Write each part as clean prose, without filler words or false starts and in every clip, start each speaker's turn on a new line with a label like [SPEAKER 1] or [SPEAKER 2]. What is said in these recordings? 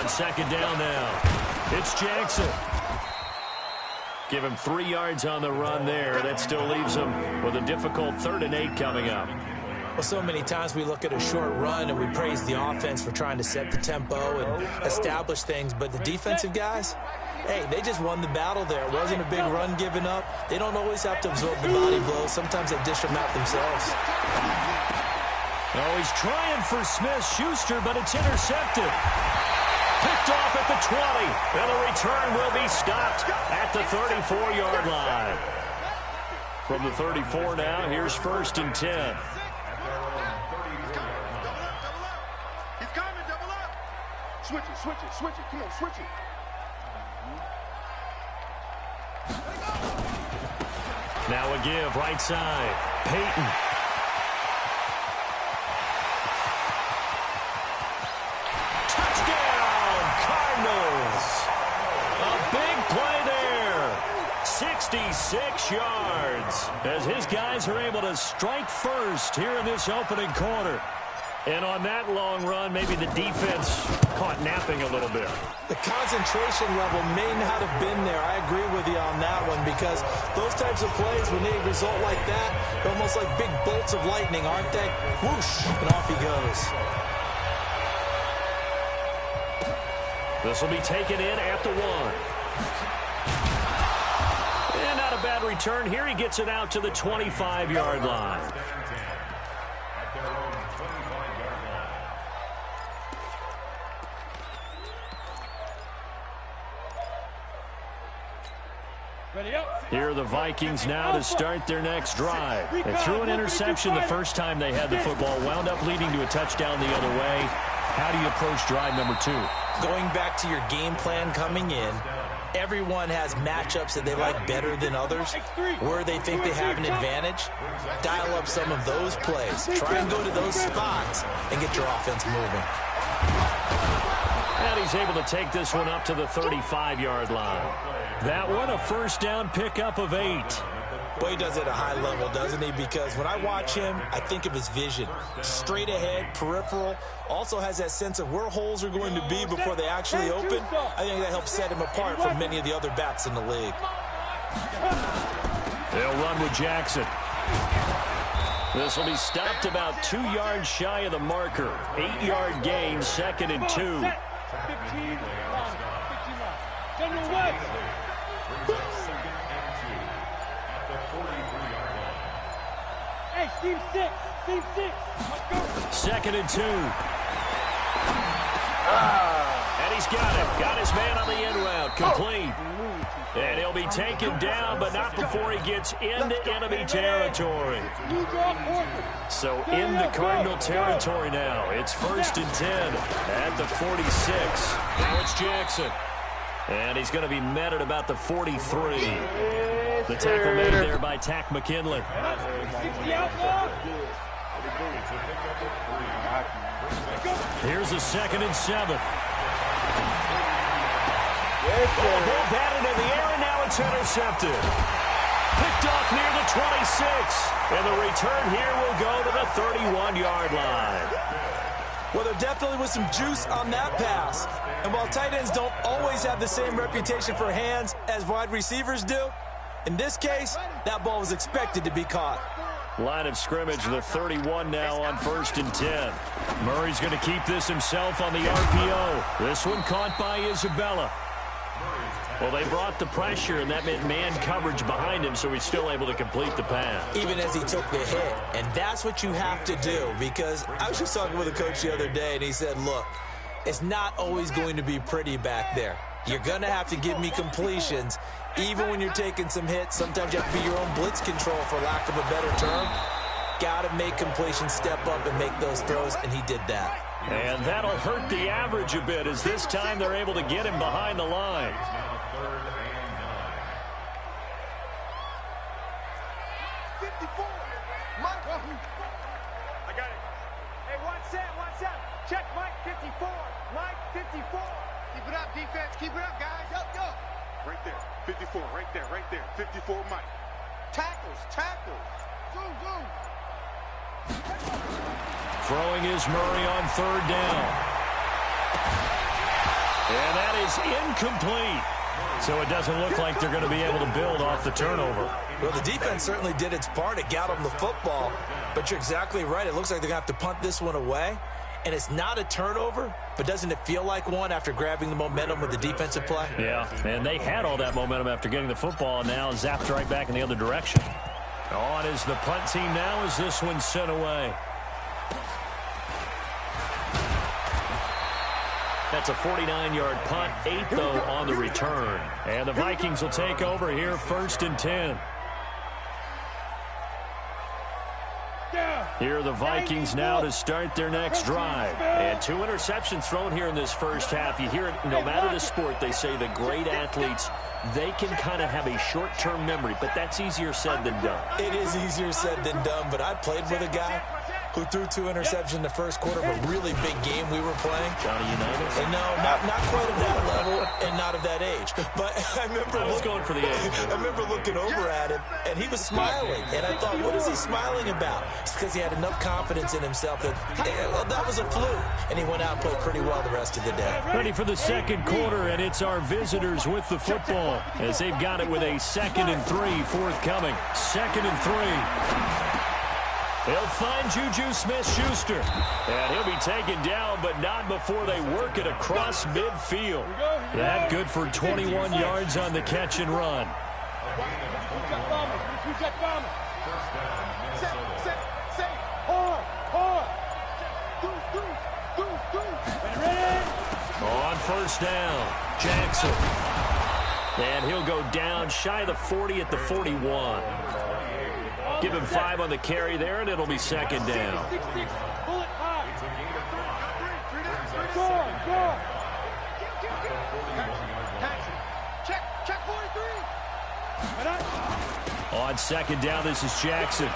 [SPEAKER 1] on second down now. It's Jackson. Give him 3 yards on the run there. That still leaves him with a difficult 3rd and 8 coming up.
[SPEAKER 2] Well, so many times we look at a short run and we praise the offense for trying to set the tempo and establish things, but the defensive guys, hey, they just won the battle there. It wasn't a big run given up. They don't always have to absorb the body blows. Sometimes they dish them out themselves.
[SPEAKER 1] Oh, he's trying for Smith-Schuster, but it's intercepted. Picked off at the 20, and the return will be stopped at the 34-yard line. From the 34 now, here's 1st and 10.
[SPEAKER 3] Switch it, switch it, switch it. Come on, switch it.
[SPEAKER 1] Now a give, right side. Peyton. Touchdown, Cardinals. A big play there. 66 yards. As his guys are able to strike first here in this opening quarter. And on that long run, maybe the defense caught napping a little bit.
[SPEAKER 2] The concentration level may not have been there. I agree with you on that one because those types of plays, when they result like that, they're almost like big bolts of lightning, aren't they? Whoosh, and off he goes.
[SPEAKER 1] This will be taken in at the 1. And not a bad return here. He gets it out to the 25-yard line. Here are the Vikings now to start their next drive. They threw an interception the first time they had the football, wound up leading to a touchdown the other way. How do you approach drive number 2?
[SPEAKER 2] Going back to your game plan coming in, everyone has matchups that they like better than others, where they think they have an advantage. Dial up some of those plays. Try and go to those spots and get your offense moving.
[SPEAKER 1] And he's able to take this one up to the 35-yard line. That one, a first down pickup of 8.
[SPEAKER 2] Boy, he does it at a high level, doesn't he? Because when I watch him, I think of his vision. Straight ahead, peripheral. Also has that sense of where holes are going to be before they actually open. I think that helps set him apart from many of the other backs in the league.
[SPEAKER 1] They'll run with Jackson. This will be stopped about 2 yards shy of the marker. 8-yard gain, 2nd and 2.
[SPEAKER 3] 15 Hey, Steve 6. Steve 6. Let's go.
[SPEAKER 1] 2nd and 2. And he's got it. Got his man on the end route. Complete. And he'll be taken down, but not before he gets into enemy territory. So into Cardinal territory now. It's 1st and 10 at the 46. Now it's Jackson. And he's going to be met at about the 43. The tackle made there by Tack McKinley. Here's a 2nd and 7. Ball batted in the air, and now it's intercepted. Picked off near the 26. And the return here will go to the 31-yard line.
[SPEAKER 2] Well, there definitely was some juice on that pass. And while tight ends don't always have the same reputation for hands as wide receivers do, in this case, that ball was expected to be caught.
[SPEAKER 1] Line of scrimmage, the 31 now on 1st and 10. Murray's going to keep this himself on the RPO. This one caught by Isabella. Well, they brought the pressure, and that meant man coverage behind him, so he's still able to complete the pass.
[SPEAKER 2] Even as he took the hit. And that's what you have to do, because I was just talking with a coach the other day, and he said, look, it's not always going to be pretty back there. You're going to have to give me completions. Even when you're taking some hits, sometimes you have to be your own blitz control, for lack of a better term. Got to make completions, step up and make those throws, and he did that.
[SPEAKER 1] And that'll hurt the average a bit, as this time they're able to get him behind the line.
[SPEAKER 3] 54. Mike. I got it. Hey, one set. Check Mike 54. Mike 54. Keep it up, defense. Keep it up, guys. Go. Right there. 54. Right there. 54, Mike. Tackles. Zoom.
[SPEAKER 1] Throwing is Murray on 3rd down. And that is incomplete. So it doesn't look like they're going to be able to build off the turnover.
[SPEAKER 2] Well, the defense certainly did its part. It got them the football. But you're exactly right. It looks like they're going to have to punt this one away. And it's not a turnover, but doesn't it feel like one after grabbing the momentum with the defensive play?
[SPEAKER 1] Yeah, and they had all that momentum after getting the football, and now zapped right back in the other direction. On is the punt team now as this one's sent away. That's a 49-yard punt, 8, though, on the return. And the Vikings will take over here, 1st and 10. Here are the Vikings now to start their next drive. And 2 interceptions thrown here in this first half. You hear it, no matter the sport, they say the great athletes, they can kind of have a short-term memory, but that's easier said than done.
[SPEAKER 2] It is easier said than done, but I played with a guy who threw 2 interceptions in the first quarter of a really big game we were playing.
[SPEAKER 1] Johnny Unitas?
[SPEAKER 2] And no, not quite of that level and not of that age. But I was
[SPEAKER 1] going for the age.
[SPEAKER 2] I remember looking over at him, and he was smiling. And I thought, what is he smiling about? It's because he had enough confidence in himself that that was a fluke. And he went out and played pretty well the rest of the day.
[SPEAKER 1] Ready for the second quarter, and it's our visitors with the football as they've got it with a 2nd and 3 forthcoming. 2nd and 3. They'll find Juju Smith-Schuster. And he'll be taken down, but not before they work it across midfield. That good for 21 yards on the catch and run. On 1st down, Jackson. And he'll go down shy of the 40 at the 41. Give him 5 on the carry there, and it'll be 2nd down. On 2nd down, this is Jackson.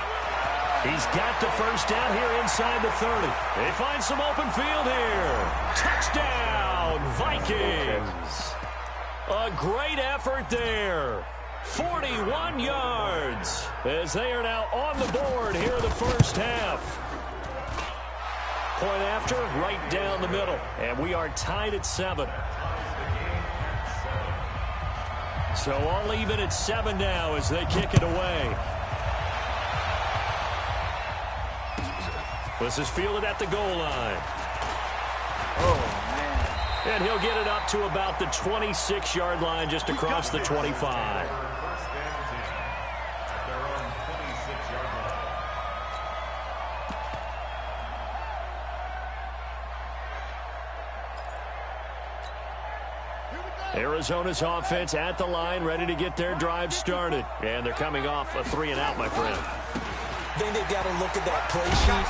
[SPEAKER 1] He's got the 1st down here inside the 30. They find some open field here. Touchdown, Vikings. A great effort there. 41 yards as they are now on the board here in the first half. Point after, right down the middle. And we are tied at 7. So all even at 7 now as they kick it away. This is fielded at the goal line. And he'll get it up to about the 26-yard line just across the 25. Arizona's offense at the line, ready to get their drive started. And they're coming off a 3-and-out, my friend.
[SPEAKER 2] I think they've got to look at that play sheet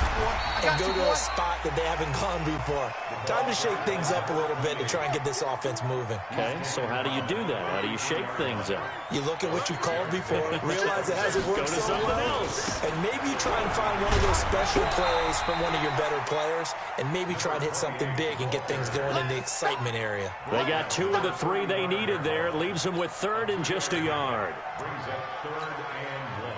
[SPEAKER 2] and go to a spot that they haven't gone before. Time to shake things up a little bit to try and get this offense moving.
[SPEAKER 1] Okay, so how do you do that? How do you shake things up?
[SPEAKER 2] You look at what you've called before, realize it hasn't worked
[SPEAKER 1] so
[SPEAKER 2] well,
[SPEAKER 1] else.
[SPEAKER 2] and maybe you try and find one of those special plays from one of your better players, and maybe try and hit something big and get things going in the excitement area.
[SPEAKER 1] They got 2 of the 3 they needed there. It leaves them with 3rd and just a yard.
[SPEAKER 4] Brings up 3rd and 1.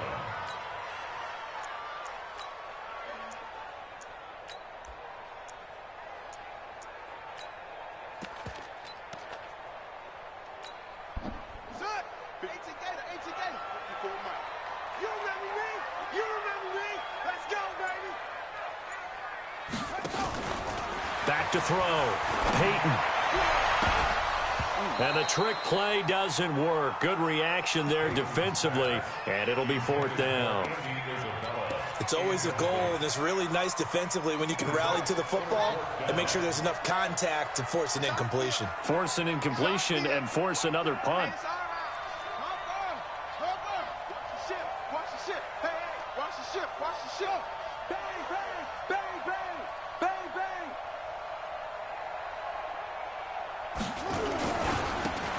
[SPEAKER 1] Back to throw. Peyton. And the trick play doesn't work. Good reaction there defensively, and it'll be 4th down.
[SPEAKER 2] It's always a goal, and it's really nice defensively when you can rally to the football and make sure there's enough contact to force an incompletion.
[SPEAKER 1] Force an incompletion and force another punt.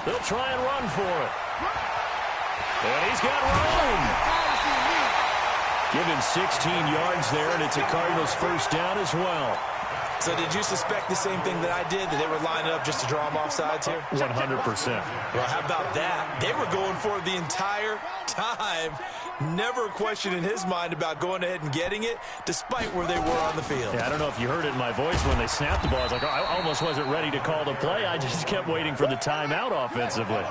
[SPEAKER 1] They'll try and run for it. And he's got room. Give him 16 yards there, and it's a Cardinals 1st down as well.
[SPEAKER 2] So did you suspect the same thing that I did, that they were lining up just to draw them offsides here?
[SPEAKER 1] 100%.
[SPEAKER 2] Well, how about that? They were going for it the entire time. Never a question in his mind about going ahead and getting it, despite where they were on the field.
[SPEAKER 1] Yeah, I don't know if you heard it in my voice when they snapped the ball. I was like, I almost wasn't ready to call the play. I just kept waiting for the timeout offensively.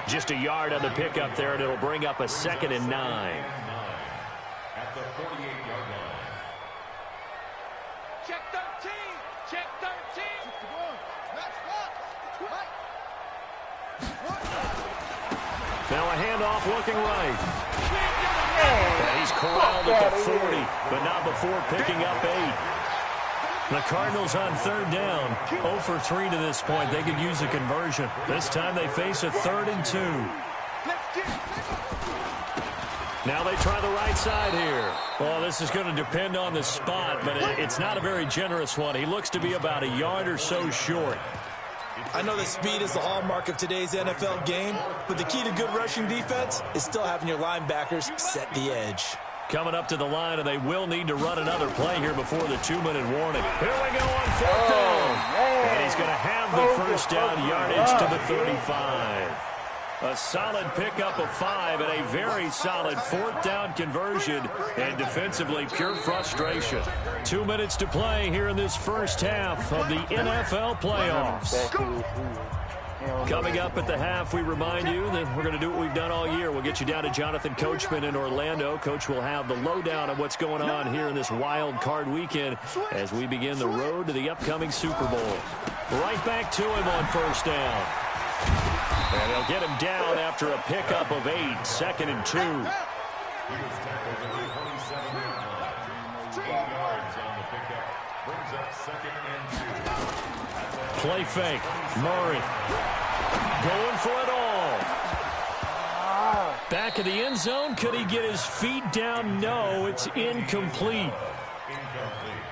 [SPEAKER 1] Just a yard on the pickup there, and it'll bring up a 2nd and 9.
[SPEAKER 4] At the 48-yard line.
[SPEAKER 3] Check 13. Check 13.
[SPEAKER 1] Now a handoff looking right. And he's corralled at the 40, but not before picking up 8. The Cardinals on 3rd down, 0 for 3 to this point. They could use a conversion. This time they face a 3rd and 2. Now they try the right side here. Well, this is going to depend on the spot, but it's not a very generous one. He looks to be about a yard or so short.
[SPEAKER 2] I know that speed is the hallmark of today's NFL game, but the key to good rushing defense is still having your linebackers set the edge.
[SPEAKER 1] Coming up to the line, and they will need to run another play here before the 2-minute warning. Here we go on 4th down. And he's going to have the first down yardage to the 35. A solid pickup of 5 and a very solid 4th down conversion, and defensively pure frustration. 2 minutes to play here in this first half of the NFL playoffs. Coming up at the half, we remind you that we're going to do what we've done all year. We'll get you down to Jonathan Coachman in Orlando. Coach will have the lowdown on what's going on here in this wild card weekend as we begin the road to the upcoming Super Bowl. Right back to him on 1st down. And they'll get him down after a pickup of 8, 2nd and 2.
[SPEAKER 4] He was tackled at the 27-yard line. 8 yards on the pickup. Brings up 2nd and 2.
[SPEAKER 1] Play fake. Murray going for it all. Back of the end zone. Could he get his feet down? No, it's incomplete.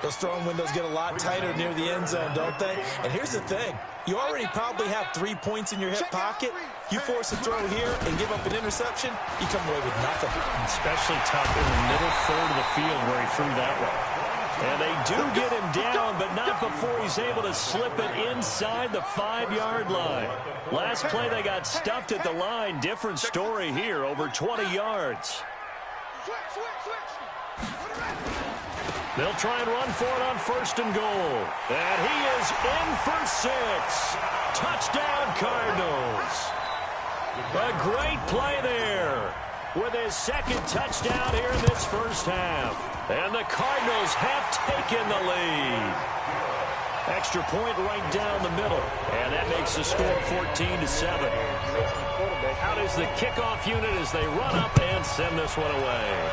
[SPEAKER 2] Those throwing windows get a lot tighter near the end zone, don't they? And here's the thing. You already probably have 3 points in your hip pocket. You force a throw here and give up an interception, you come away with nothing.
[SPEAKER 1] Especially tough in the middle third of the field where he threw that one. And they do get him down, but not before he's able to slip it inside the 5-yard line. Last play they got stuffed at the line. Different story here, over 20 yards. They'll try and run for it on 1st and goal. And he is in for 6. Touchdown, Cardinals. A great play there with his 2nd touchdown here in this first half. And the Cardinals have taken the lead. Extra point right down the middle. And that makes the score 14-7. Out is the kickoff unit as they run up and send this one away.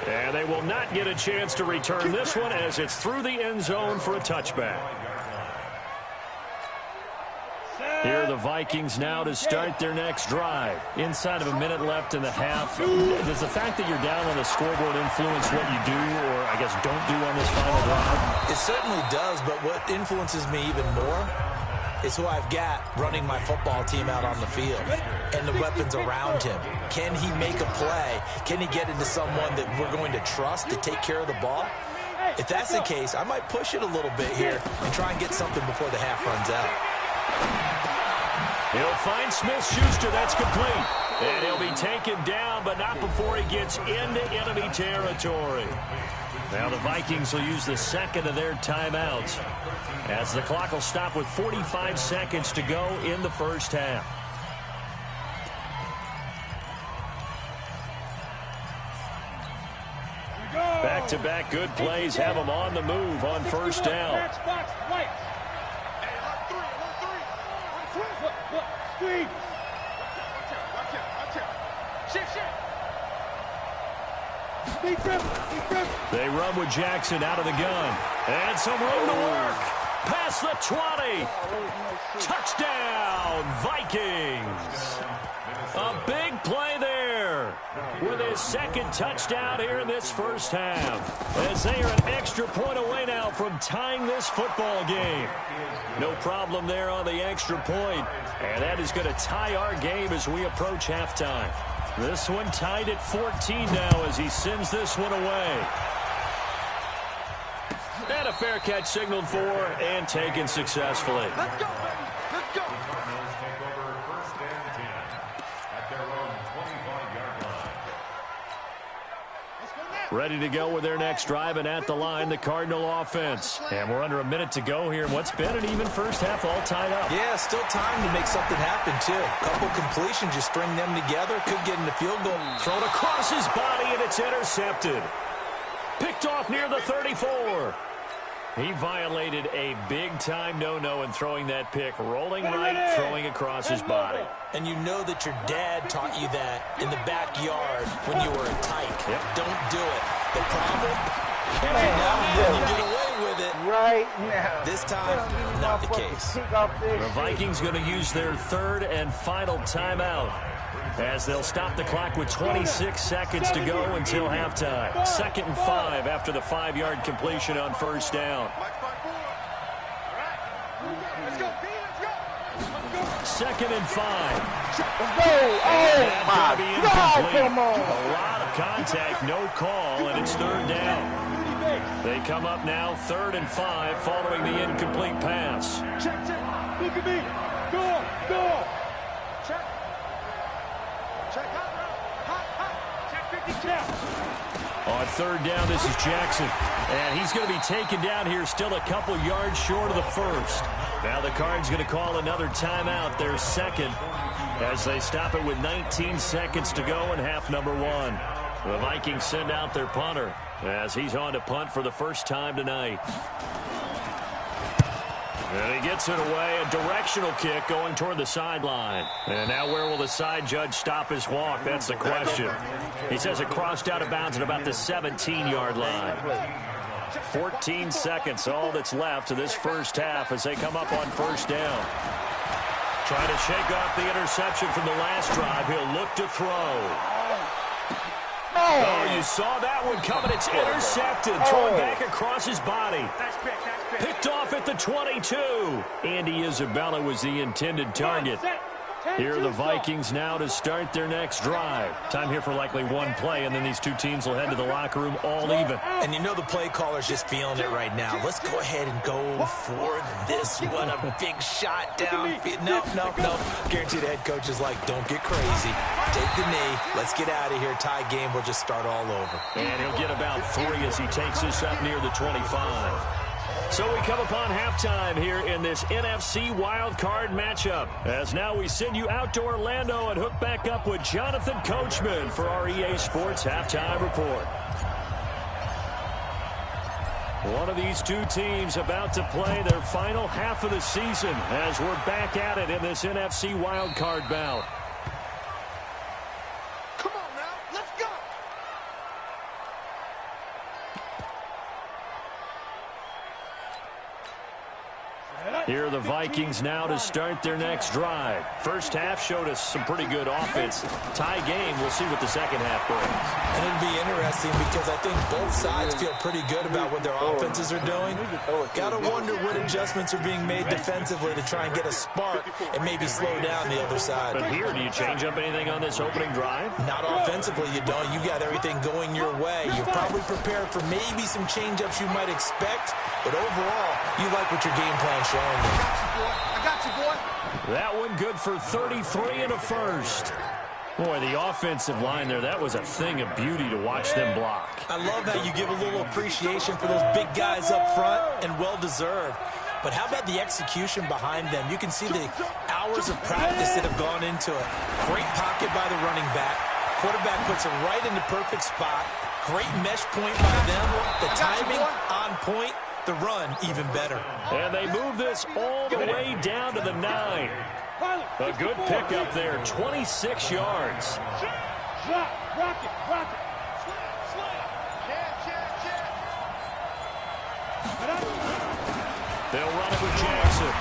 [SPEAKER 1] And they will not get a chance to return this one as it's through the end zone for a touchback. Here are the Vikings now to start their next drive. Inside of a minute left in the half. Does the fact that you're down on the scoreboard influence what you do, or I guess don't do on this final drive?
[SPEAKER 2] It certainly does, but what influences me even more is who I've got running my football team out on the field and the weapons around him. Can he make a play? Can he get into someone that we're going to trust to take care of the ball? If that's the case, I might push it a little bit here and try and get something before the half runs out.
[SPEAKER 1] He'll find Smith-Schuster. That's complete. And he'll be taken down, but not before he gets into enemy territory. Now the Vikings will use the 2nd of their timeouts as the clock will stop with 45 seconds to go in the first half. Back-to-back good plays have them on the move on 1st down. They run with Jackson out of the gun. And some room to work. Past the 20. Touchdown, Vikings. A big play there with his 2nd touchdown here in this first half. As they are an extra point away now from tying this football game. No problem there on the extra point. And that is going to tie our game as we approach halftime. This one tied at 14 now as he sends this one away. And a fair catch signaled for and taken successfully.
[SPEAKER 3] Let's go, baby. Let's go.
[SPEAKER 4] Cardinals take over 1st and 10 at their own 25-yard line.
[SPEAKER 3] Let's go now.
[SPEAKER 1] Ready to go with their next drive, and at the line, the Cardinal offense. And we're under a minute to go here in what's been an even first half, all tied up.
[SPEAKER 2] Yeah, still time to make something happen, too. A couple completions, you string them together, could get in the field goal.
[SPEAKER 1] Thrown across his body, and it's intercepted. Picked off near the 34. He violated a big-time no-no in throwing that pick. Rolling right, throwing across his body.
[SPEAKER 2] And you know that your dad taught you that in the backyard when you were a tyke.
[SPEAKER 1] Yep.
[SPEAKER 2] Don't do it. The problem? Every now and then you get away with it.
[SPEAKER 5] Right now.
[SPEAKER 2] This time, not the case.
[SPEAKER 1] The Vikings going to use their third and final timeout as they'll stop the clock with 26 seconds to go until halftime. 2nd and 5 after the 5-yard completion on first down.
[SPEAKER 3] Mike, 5-4. All right. Let's go, D. Let's go.
[SPEAKER 1] 2nd and 5.
[SPEAKER 5] Let's go. Oh, my God, come on.
[SPEAKER 1] A lot of contact, no call, and it's 3rd down. They come up now 3rd and 5 following the incomplete pass.
[SPEAKER 3] Check. Look at me. Go. Check. Check. Hot. Check 50 count.
[SPEAKER 1] On 3rd down, this is Jackson. And he's going to be taken down here, still a couple yards short of the first. Now the Cards going to call another timeout, their second, as they stop it with 19 seconds to go in half number 1. The Vikings send out their punter as he's on to punt for the first time tonight. And he gets it away, a directional kick going toward the sideline. And now where will the side judge stop his walk? That's the question. He says it crossed out of bounds at about the 17-yard line. 14 seconds, all that's left of this first half as they come up on first down. Trying to shake off the interception from the last drive. He'll look to throw. Oh, you saw that one coming. It's intercepted. Throwing back across his body.
[SPEAKER 3] Nice pick.
[SPEAKER 1] Picked off at the 22. Andy Isabella was the intended target. Here are the Vikings now to start their next drive. Time here for likely one play, and then these two teams will head to the locker room all even.
[SPEAKER 2] And you know the play caller's just feeling it right now. Let's go ahead and go for this one. A big shot down. No. Guaranteed the head coach is like, don't get crazy. Take the knee. Let's get out of here. Tie game. We'll just start all over.
[SPEAKER 1] And he'll get about 3 as he takes this up near the 25. So we come upon halftime here in this NFC Wild Card matchup. As now we send you out to Orlando and hook back up with Jonathan Coachman for our EA Sports Halftime Report. One of these two teams about to play their final half of the season as we're back at it in this NFC Wild Card bout.
[SPEAKER 3] Come on now. Let's go.
[SPEAKER 1] Here are the Vikings now to start their next drive. First half showed us some pretty good offense. Tie game, we'll see what the second half brings.
[SPEAKER 2] And it'll be interesting because I think both sides feel pretty good about what their offenses are doing. Gotta wonder what adjustments are being made defensively to try and get a spark and maybe slow down the other side.
[SPEAKER 1] But here, do you change up anything on this opening drive?
[SPEAKER 2] Not offensively, you don't. You got everything going your way. You're probably prepared for maybe some change-ups you might expect, but overall, you like what your game plan's showing you.
[SPEAKER 3] I got you, boy.
[SPEAKER 1] That one good for 33 and a first. Boy, the offensive line there, that was a thing of beauty to watch them block.
[SPEAKER 2] I love how you give a little appreciation for those big guys up front, and well-deserved. But how about the execution behind them? You can see the hours of practice that have gone into it. Great pocket by the running back. Quarterback puts it right in the perfect spot. Great mesh point by them. The timing on point. The run even better.
[SPEAKER 1] And they move this all the way down to the 9. A good pickup there, 26 yards.
[SPEAKER 3] Drop, rock it. Slam. Jab.
[SPEAKER 1] They'll run it with Jackson.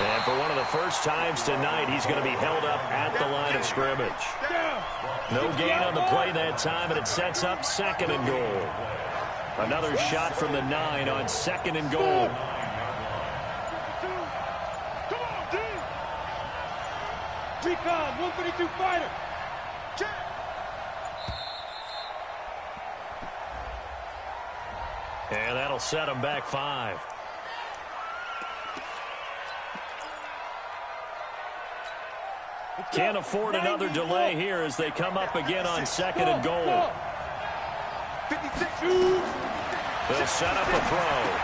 [SPEAKER 1] And for one of the first times tonight, he's going to be held up at the line of scrimmage. No gain on the play that time, and it sets up 2nd and goal. Another shot from the 9 on 2nd and goal.
[SPEAKER 3] Recon, 132 fighter.
[SPEAKER 1] And that'll set them back 5. Can't afford another delay here as they come up again on 2nd and goal.
[SPEAKER 3] 56.
[SPEAKER 1] They'll set up a throw.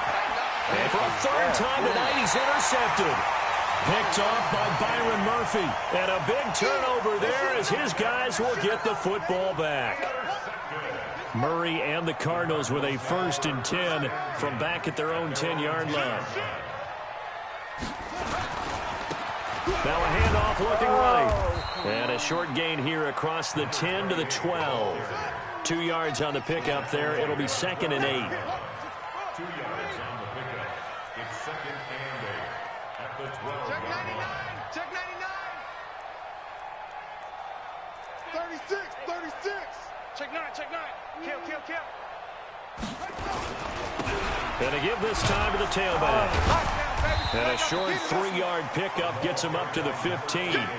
[SPEAKER 1] And for a 3rd time tonight, he's intercepted. Picked off by Byron Murphy. And a big turnover there as his guys will get the football back. Murray and the Cardinals with a 1st and 10 from back at their own 10-yard line. Now a handoff looking right. And a short gain here across the 10 to the 12. 2 yards on the pickup there. It'll be 2nd and 8.
[SPEAKER 4] 2 yards on the pickup. It's 2nd and 8 at the 12-yard line.
[SPEAKER 3] Check 99. 36. Check 9. Kill.
[SPEAKER 1] And to give this time to the tailback. And a short 3-yard pickup gets him up to the 15.
[SPEAKER 4] He's brought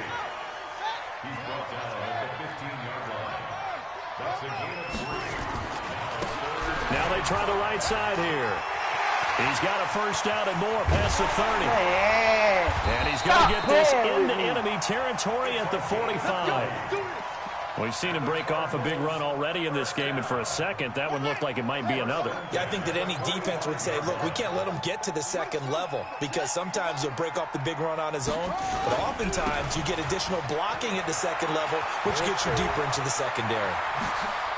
[SPEAKER 4] down at the 15-yard line. That's a gain of 3.
[SPEAKER 1] Now they try the right side here. He's got a 1st down and more past the 30. And he's going to get this into enemy territory at the 45. We've seen him break off a big run already in this game, and for a second, that one looked like it might be another.
[SPEAKER 2] Yeah, I think that any defense would say, look, we can't let him get to the 2nd level because sometimes he'll break off the big run on his own, but oftentimes you get additional blocking at the 2nd level, which gets you deeper into the secondary.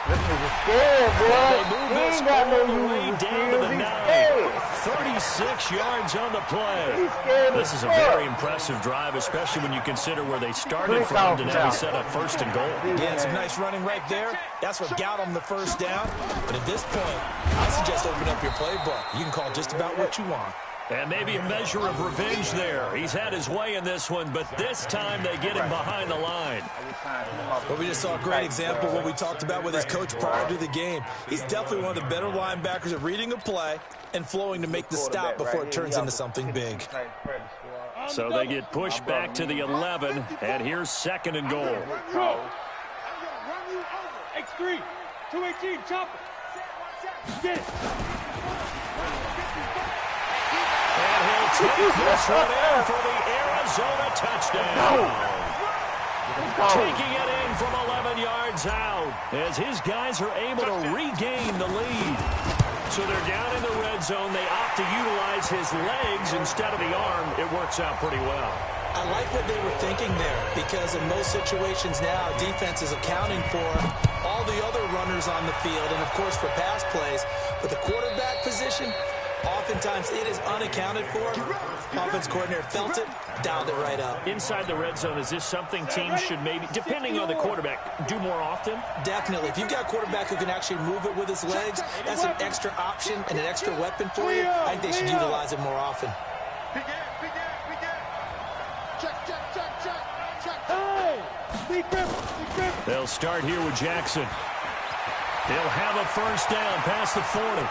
[SPEAKER 5] This nigga scared, boy.
[SPEAKER 1] They move
[SPEAKER 5] He
[SPEAKER 1] this
[SPEAKER 5] ain't got no
[SPEAKER 1] all the way
[SPEAKER 5] use.
[SPEAKER 1] down to the
[SPEAKER 5] He's
[SPEAKER 1] 9.
[SPEAKER 5] scared.
[SPEAKER 1] 36 yards on the play.
[SPEAKER 5] He's scared
[SPEAKER 1] This
[SPEAKER 5] as
[SPEAKER 1] is a
[SPEAKER 5] fuck.
[SPEAKER 1] very impressive drive, especially when you consider where they started from to now set up 1st and goal.
[SPEAKER 2] Yeah, some nice running right there. That's what got him the 1st down. But at this point, I suggest open up your playbook. You can call just about what you want.
[SPEAKER 1] And maybe a measure of revenge there. He's had his way in this one, but this time they get him behind the line.
[SPEAKER 2] But we just saw a great example of what we talked about with his coach prior to the game. He's definitely one of the better linebackers at reading a play and flowing to make the stop before it turns into something big.
[SPEAKER 1] So they get pushed back to the 11, and here's 2nd and goal.
[SPEAKER 3] X3, 218, chopper. Get it.
[SPEAKER 1] And he'll take this one in for the Arizona touchdown. Taking it in from 11 yards out as his guys are able to regain the lead. So they're down in the red zone. They opt to utilize his legs instead of the arm. It works out pretty well.
[SPEAKER 2] I like what they were thinking there because in most situations now, defense is accounting for all the other runners on the field and, of course, for pass plays. But the quarterback position, oftentimes it is unaccounted for. Offense coordinator felt it, dialed it right up.
[SPEAKER 1] Inside the red zone, is this something teams should maybe, depending on the quarterback, do more often?
[SPEAKER 2] Definitely. If you've got a quarterback who can actually move it with his legs, that's an extra option and an extra weapon for you. I think they should utilize it more often.
[SPEAKER 1] They'll start here with Jackson. He'll have a 1st down past the 40.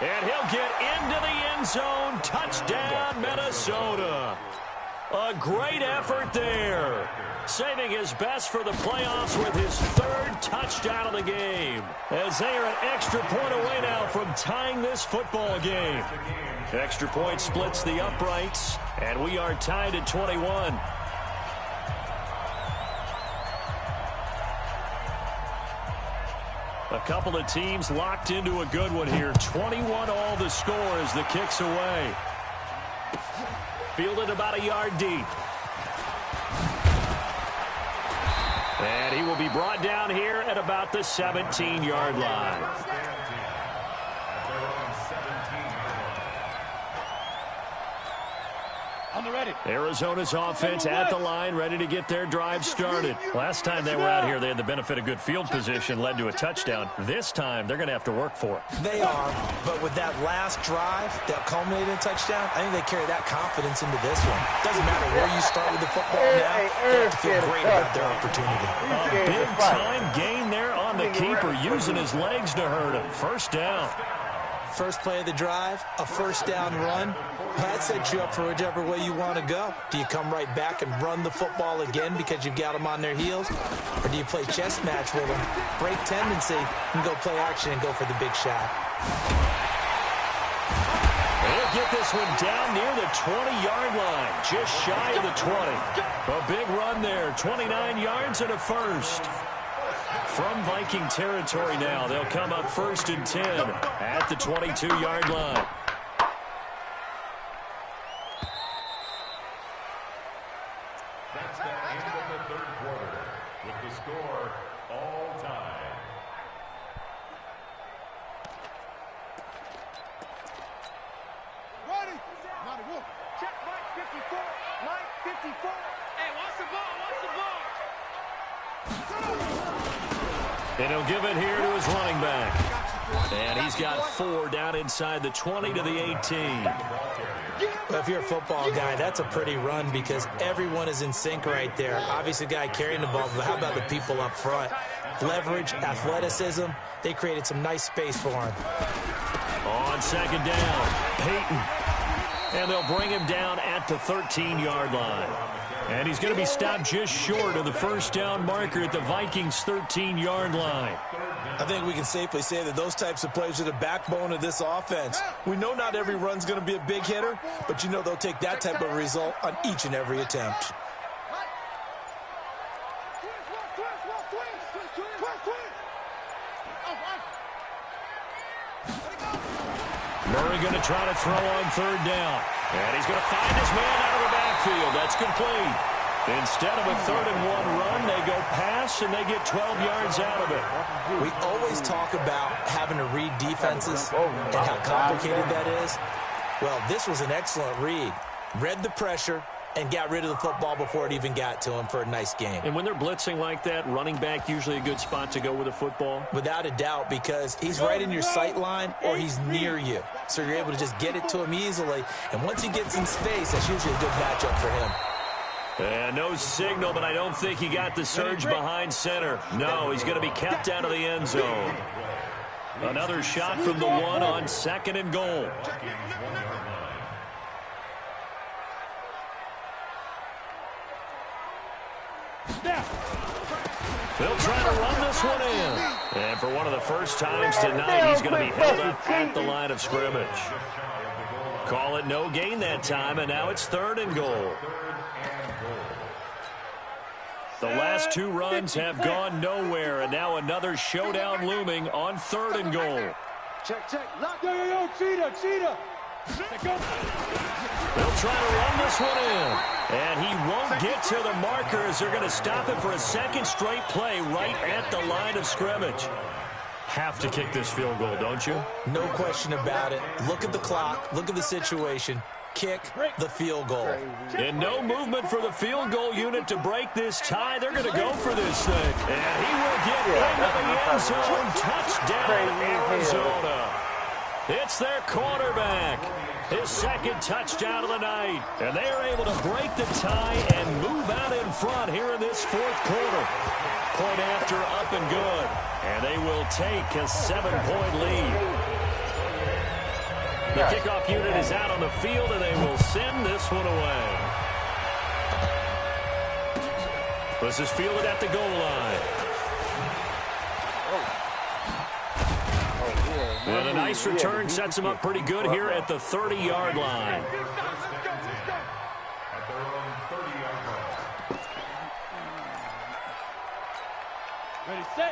[SPEAKER 1] And he'll get into the end zone. Touchdown, Minnesota. A great effort there. Saving his best for the playoffs with his 3rd touchdown of the game. As they are an extra point away now from tying this football game. Extra point splits the uprights, and we are tied at 21. A couple of teams locked into a good one here. 21 all the score as the kick's away. Fielded about a yard deep. And he will be brought down here at about the 17-yard line. Arizona's offense at the line, ready to get their drive started. Last time they were out here, they had the benefit of good field position, led to a touchdown. This time, they're going to have to work for it.
[SPEAKER 2] They are, but with that last drive that culminated in a touchdown, I think they carry that confidence into this one. Doesn't matter where you start with the football now, they have to feel great about their opportunity.
[SPEAKER 1] A big-time gain there on the keeper, using his legs to hurt him. 1st down.
[SPEAKER 2] first play of the drive, a first down run. That sets you up for whichever way you want to go. Do you come right back and run the football again because you've got them on their heels? Or do you play chess match with them, break tendency, and go play action and go for the big shot?
[SPEAKER 1] They'll get this one down near the 20-yard line, just shy of the 20. A big run there, 29 yards and a first. From Viking territory now, they'll come up 1st and 10 at the 22-yard line.
[SPEAKER 4] That's the end of the third quarter with the score all time.
[SPEAKER 3] Ready? Not a wolf. Check Mike 54. Mike 54. Hey, watch the ball.
[SPEAKER 1] And he'll give it here to his running back. And he's got 4 down inside the 20 to the 18.
[SPEAKER 2] Well, if you're a football guy, that's a pretty run because everyone is in sync right there. Obviously, the guy carrying the ball, but how about the people up front? Leverage, athleticism, they created some nice space for him.
[SPEAKER 1] On 2nd down, Peyton. And they'll bring him down at the 13-yard line. And he's going to be stopped just short of the first down marker at the Vikings' 13-yard line.
[SPEAKER 2] I think we can safely say that those types of plays are the backbone of this offense. We know not every run's going to be a big hitter, but you know they'll take that type of result on each and every attempt.
[SPEAKER 1] Murray going to try to throw on 3rd down. And he's going to find his man out of the backfield. That's complete. Instead of a 3rd and 1 run, they go pass, and they get 12 yards out of it.
[SPEAKER 2] We always talk about having to read defenses and how complicated that is. Well, this was an excellent read. Read the pressure and got rid of the football before it even got to him for a nice game.
[SPEAKER 1] And when they're blitzing like that, running back usually a good spot to go with the football?
[SPEAKER 2] Without a doubt, because he's right in your sight line or he's near you. So you're able to just get it to him easily. And once he gets in space, that's usually a good matchup for him.
[SPEAKER 1] And no signal, but I don't think he got the surge behind center. No, he's going to be kept out of the end zone. Another shot from the 1 on 2nd and goal. They'll try to run this one in. And for one of the first times tonight, he's going to be held up at the line of scrimmage. Call it no gain that time, and now it's 3rd and goal. The last 2 runs have gone nowhere, and now another showdown looming on 3rd and goal.
[SPEAKER 3] Check. Lock. Yo, cheetah.
[SPEAKER 1] They'll try to run this one in. And he won't get to the marker as they're going to stop him for a 2nd straight play right at the line of scrimmage. Have to kick this field goal, don't you?
[SPEAKER 2] No question about it. Look at the clock. Look at the situation. Kick the field goal.
[SPEAKER 1] And no movement for the field goal unit to break this tie. They're going to go for this thing. And he will get into the end zone. Touchdown, Arizona. It's their quarterback. His 2nd touchdown of the night. And they are able to break the tie and move out in front here in this 4th quarter. Point after up and good. And they will take a 7-point lead. The kickoff unit is out on the field, and they will send this one away. This is fielded at the goal line. And a nice return sets him up pretty good here at the 30-yard line.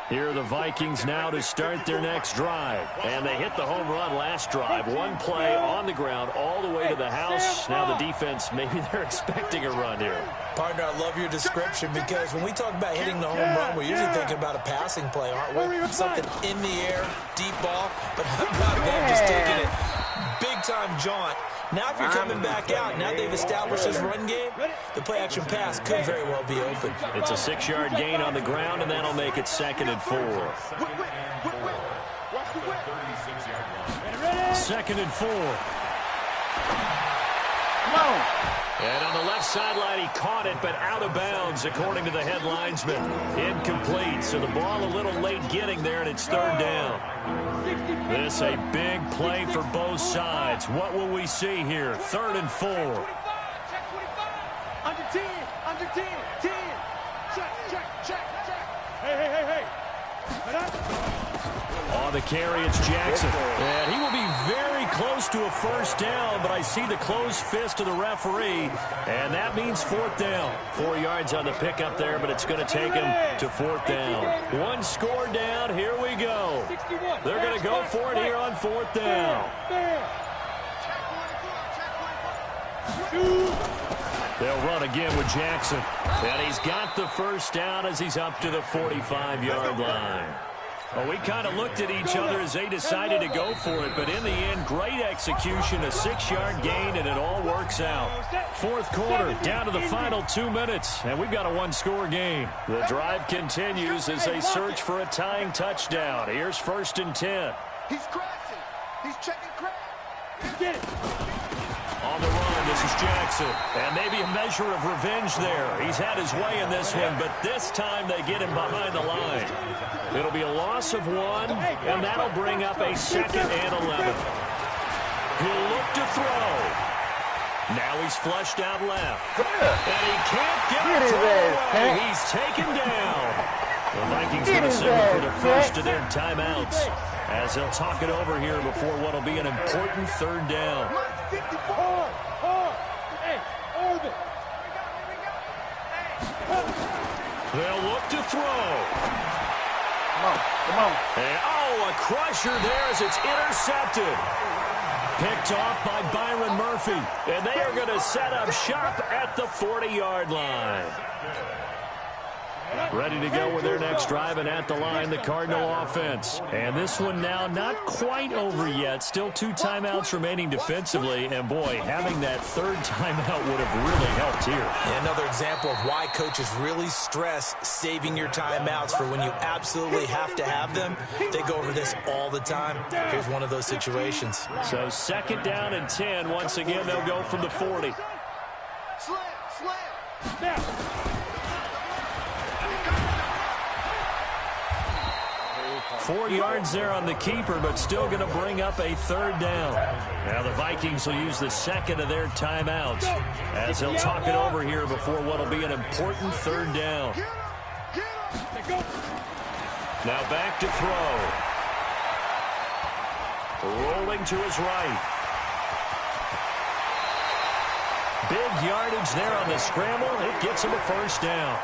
[SPEAKER 1] Here are the Vikings now to start their next drive. And they hit the home run last drive. 1 play on the ground all the way to the house. Now the defense, maybe they're expecting a run here.
[SPEAKER 2] Partner, I love your description because when we talk about hitting the home run, we're usually thinking about a passing play, aren't we? Something in the air, deep ball. But how about them just taking it big-time jaunt? Now if you're coming back out, now they've established this run game, the play-action pass could very well be open.
[SPEAKER 1] It's a 6-yard gain on the ground, and that'll make it 2nd and 4. 2nd and 4.
[SPEAKER 5] Come on.
[SPEAKER 1] And on the left sideline, he caught it, but out of bounds, according to the head linesman. Incomplete, so the ball a little late getting there, and it's third down. This a big play for both sides. What will we see here? 3rd and 4.
[SPEAKER 3] Check 25. Under 10. Under 10. 10. Check. Hey.
[SPEAKER 1] On the carry, it's Jackson. And he will be very close to a first down, but I see the closed fist of the referee, and that means 4th down. 4 yards on the pickup there, but it's going to take him to 4th down. 1 score down. Here we go. They're going to go for it here on 4th down. They'll run again with Jackson. And he's got the first down as he's up to the 45-yard line. Well, we kind of looked at each other as they decided to go for it, but in the end, great execution, a 6-yard gain, and it all works out. 4th quarter, down to the final 2 minutes, and we've got a 1-score game. The drive continues as they search for a tying touchdown. Here's 1st and 10.
[SPEAKER 3] He's crashing. He's checking crash. Get it.
[SPEAKER 1] On the run, this is Jackson. And maybe a measure of revenge there. He's had his way in this one, but this time they get him behind the line. It'll be a loss of 1, and that'll bring up a 2nd and 11. He'll look to throw. Now he's flushed out left. And he can't get it away. He's taken down. The Vikings going to settle for the first of their timeouts as they'll talk it over here before what will be an important 3rd down. They'll look to throw.
[SPEAKER 5] Come on.
[SPEAKER 1] And, a crusher there as it's intercepted. Picked off by Byron Murphy. And they are going to set up shop at the 40-yard line. Ready to go with their next drive, and at the line, the Cardinal offense. And this one now not quite over yet. Still 2 timeouts remaining defensively. And, boy, having that 3rd timeout would have really helped here.
[SPEAKER 2] And another example of why coaches really stress saving your timeouts for when you absolutely have to have them. They go over this all the time. Here's one of those situations.
[SPEAKER 1] So 2nd down and 10. Once again, they'll go from the 40.
[SPEAKER 3] Slam.
[SPEAKER 1] 4 yards there on the keeper, but still going to bring up a 3rd down. Now the Vikings will use the 2nd of their timeouts as they'll talk it over here before what will be an important 3rd down. Now back to throw. Rolling to his right. Big yardage there on the scramble. It gets him a first down.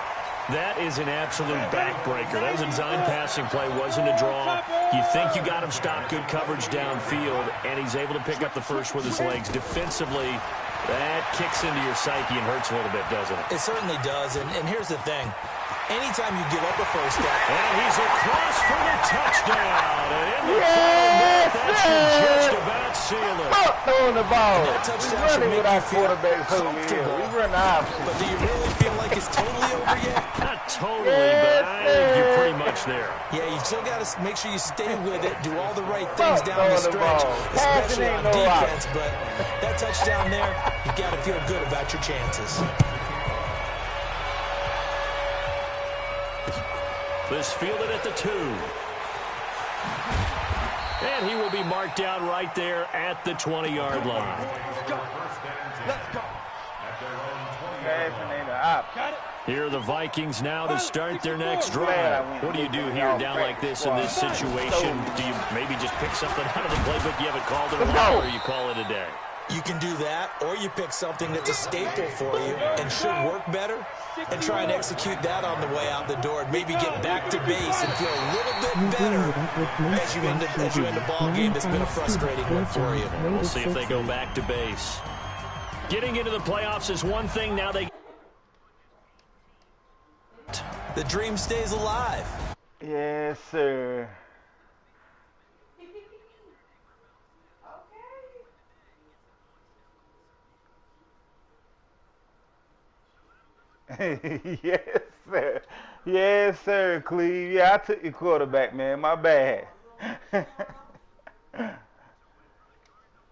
[SPEAKER 1] That is an absolute backbreaker. That was a design passing play, wasn't a draw. You think you got him stopped, good coverage downfield, and he's able to pick up the first with his legs. Defensively, that kicks into your psyche and hurts a little bit, doesn't it?
[SPEAKER 2] It certainly does, and here's the thing. Anytime you give up a first down.
[SPEAKER 1] And he's across for the touchdown. And in the final minute, that should just about seal it.
[SPEAKER 5] Throwing the ball.
[SPEAKER 2] That touchdown should make you feel comfortable.
[SPEAKER 5] We run option.
[SPEAKER 2] But do you really feel like it's totally over yet?
[SPEAKER 1] Not totally, but I think you're pretty much there.
[SPEAKER 2] Yeah, you still got to make sure you stay with it, do all the right things down the stretch, especially on defense. But that touchdown there, you got to feel good about your chances.
[SPEAKER 1] This fielded at the 2. And he will be marked down right there at the 20-yard line.
[SPEAKER 3] Let's go.
[SPEAKER 1] Here are the Vikings now to start their next drive. What do you do here down like this in this situation? Do you maybe just pick something out of the playbook you haven't called it a while, or you call it a day?
[SPEAKER 2] You can do that, or you pick something that's a staple for you and should work better and try and execute that on the way out the door and maybe get back to base and feel a little bit better as you end a ball game that's been a frustrating one for you.
[SPEAKER 1] We'll see if they go back to base. Getting into the playoffs is one thing. Now they...
[SPEAKER 2] The dream stays alive.
[SPEAKER 5] Yes, sir. Yes, sir. Yes, sir, Cleve. Yeah, I took your quarterback, man. My bad.